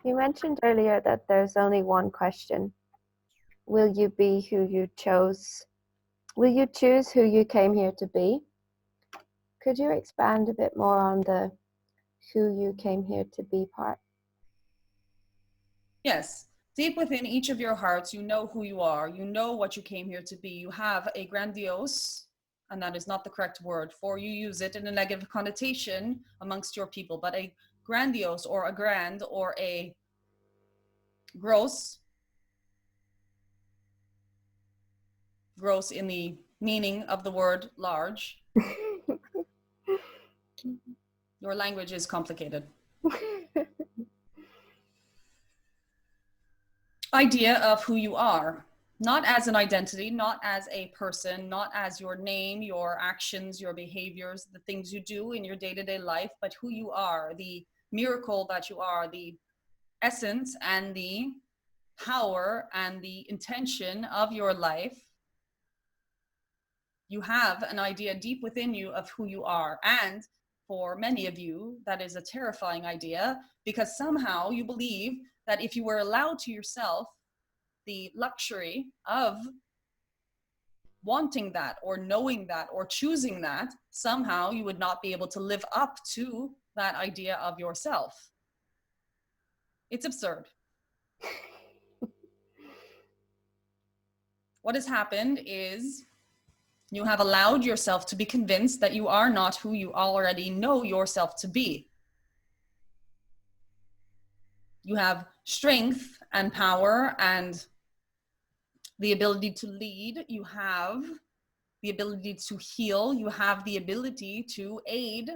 You mentioned earlier that there's only one question. Will you be who you chose? Will you choose who you came here to be? Could you expand a bit more on the who you came here to be part? Yes. Deep within each of your hearts, you know who you are. You know what you came here to be. You have a grandiose, and that is not the correct word, for you use it in a negative connotation amongst your people, but a grandiose or a grand or a gross in the meaning of the word large. Your language is complicated. Idea of who you are, not as an identity, not as a person, not as your name, your actions, your behaviors, the things you do in your day-to-day life, but who you are, the miracle that you are, the essence and the power and the intention of your life. You have an idea deep within you of who you are. And for many of you, that is a terrifying idea, because somehow you believe that if you were allowed to yourself the luxury of wanting that or knowing that or choosing that, somehow you would not be able to live up to that idea of yourself. It's absurd. What has happened is you have allowed yourself to be convinced that you are not who you already know yourself to be. You have strength and power and the ability to lead. You have the ability to heal. You have the ability to aid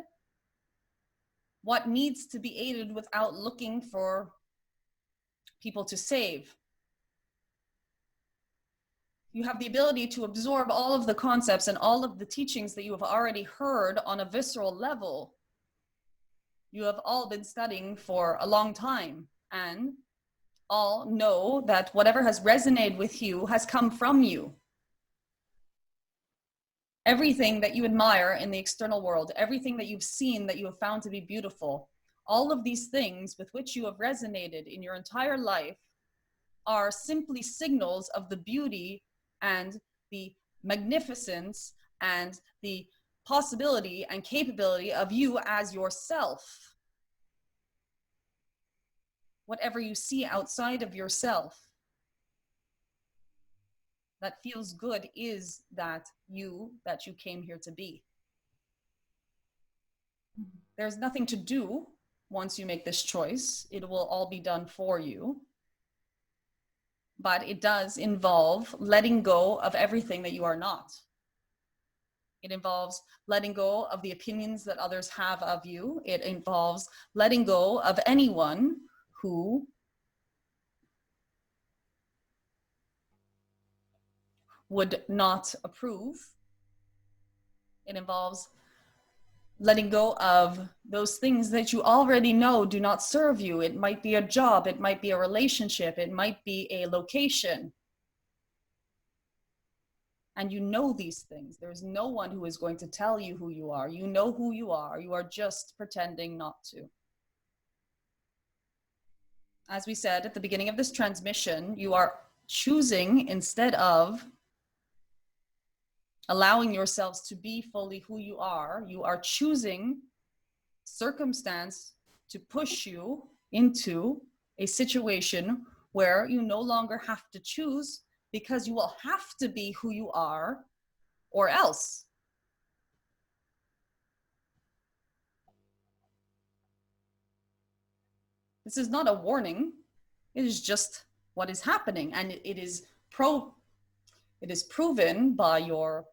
what needs to be aided without looking for people to save. You have the ability to absorb all of the concepts and all of the teachings that you have already heard on a visceral level. You have all been studying for a long time and all know that whatever has resonated with you has come from you. Everything that you admire in the external world, everything that you've seen that you have found to be beautiful, all of these things with which you have resonated in your entire life are simply signals of the beauty and the magnificence and the possibility and capability of you as yourself. Whatever you see outside of yourself that feels good is that you came here to be. There's nothing to do once you make this choice. It will all be done for you. But it does involve letting go of everything that you are not. It involves letting go of the opinions that others have of you. It involves letting go of anyone who would not approve. It involves letting go of those things that you already know do not serve you. It might be a job, it might be a relationship, it might be a location. And you know these things. There's no one who is going to tell you who you are. You know who you are. You are just pretending not to. As we said at the beginning of this transmission, you are choosing instead of allowing yourselves to be fully who you are choosing circumstance to push you into a situation where you no longer have to choose, because you will have to be who you are or else. This is not a warning. It is just what is happening. And it is proven by your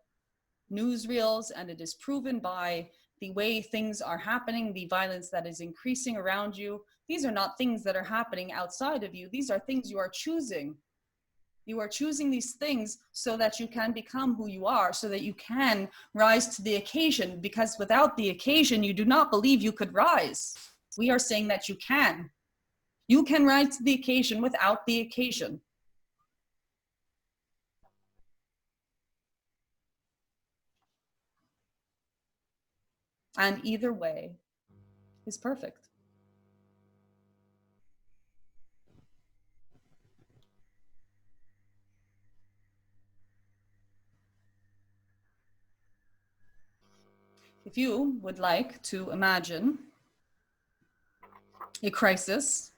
newsreels, and it is proven by the way things are happening, the violence that is increasing around you. These are not things that are happening outside of you. These are things you are choosing. You are choosing these things so that you can become who you are, so that you can rise to the occasion, because without the occasion, you do not believe you could rise. We are saying that you can. You can rise to the occasion without the occasion. And either way is perfect. if you would like to imagine a crisis,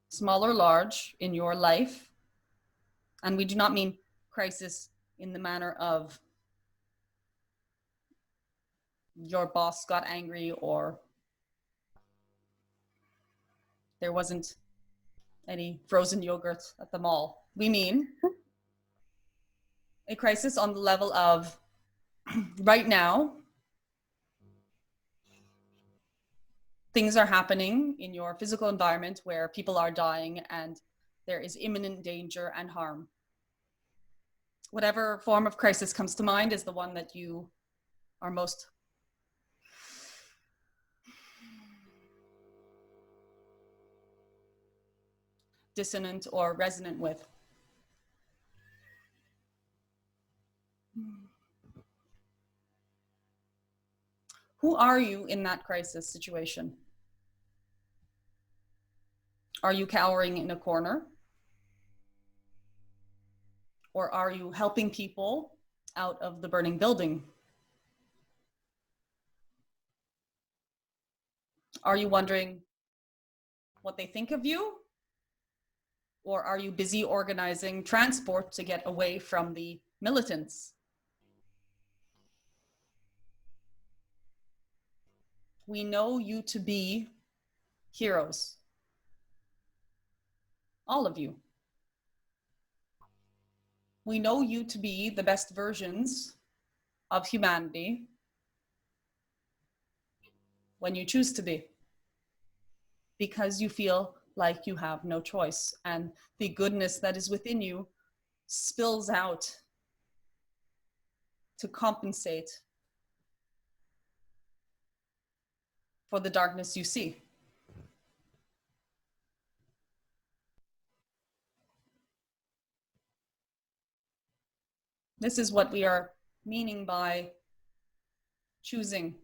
small or large, in your life, and we do not mean crisis in the manner of your boss got angry or there wasn't any frozen yogurt at the mall. We mean a crisis on the level of right now, things are happening in your physical environment where people are dying and there is imminent danger and harm. Whatever form of crisis comes to mind is the one that you are most dissonant or resonant with. Who are you in that crisis situation? Are you cowering in a corner? Or are you helping people out of the burning building? Are you wondering what they think of you? Or are you busy organizing transport to get away from the militants? We know you to be heroes. All of you. We know you to be the best versions of humanity when you choose to be, because you feel like you have no choice and the goodness that is within you spills out to compensate for the darkness you see. This is what we are meaning by choosing,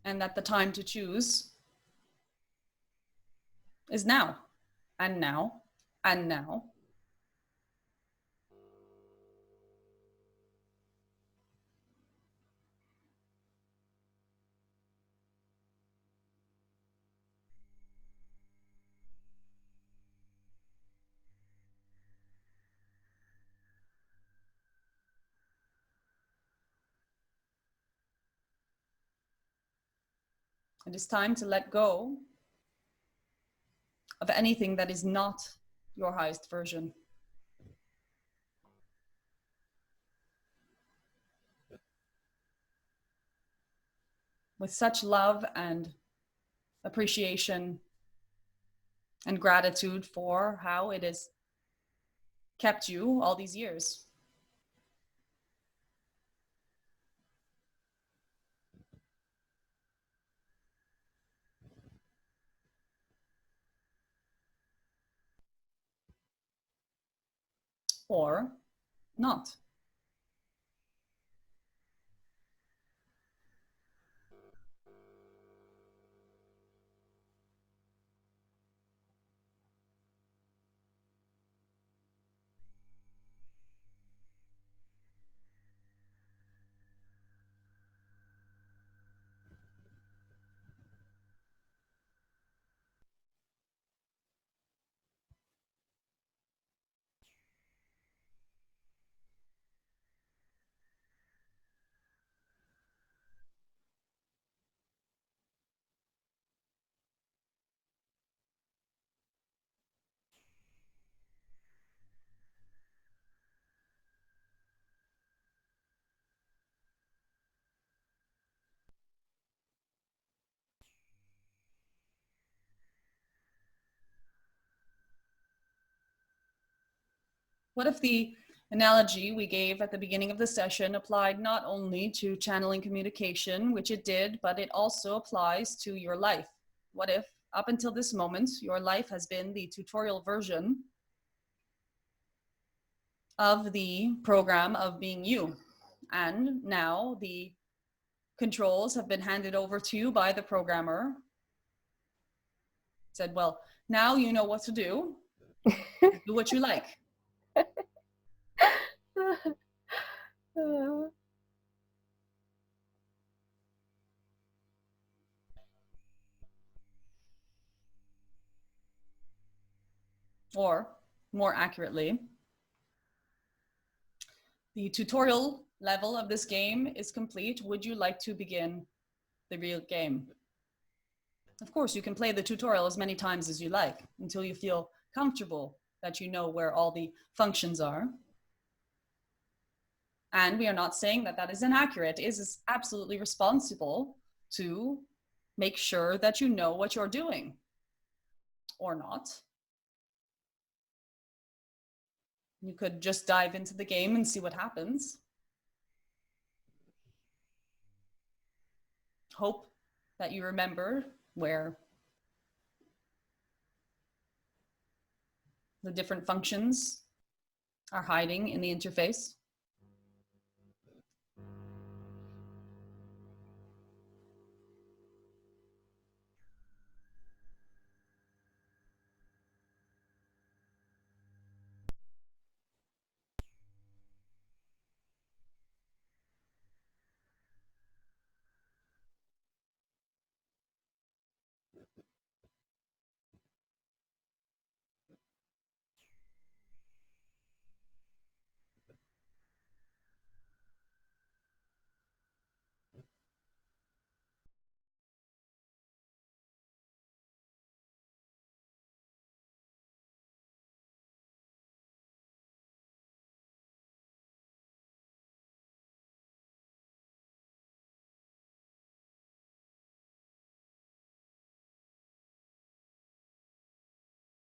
and that the time to choose is now, and now, and now. It is time to let go of anything that is not your highest version. With such love and appreciation and gratitude for how it has kept you all these years. Or not. What if the analogy we gave at the beginning of the session applied not only to channeling communication, which it did, but it also applies to your life? What if, up until this moment, your life has been the tutorial version of the program of being you, and now the controls have been handed over to you by the programmer? Said, well, now you know what to do. Do what you like. Or more accurately, the tutorial level of this game is complete. Would you like to begin the real game? Of course, you can play the tutorial as many times as you like until you feel comfortable that you know where all the functions are. And we are not saying that that is inaccurate. It is absolutely responsible to make sure that you know what you're doing, or not. You could just dive into the game and see what happens. Hope that you remember where the different functions are hiding in the interface.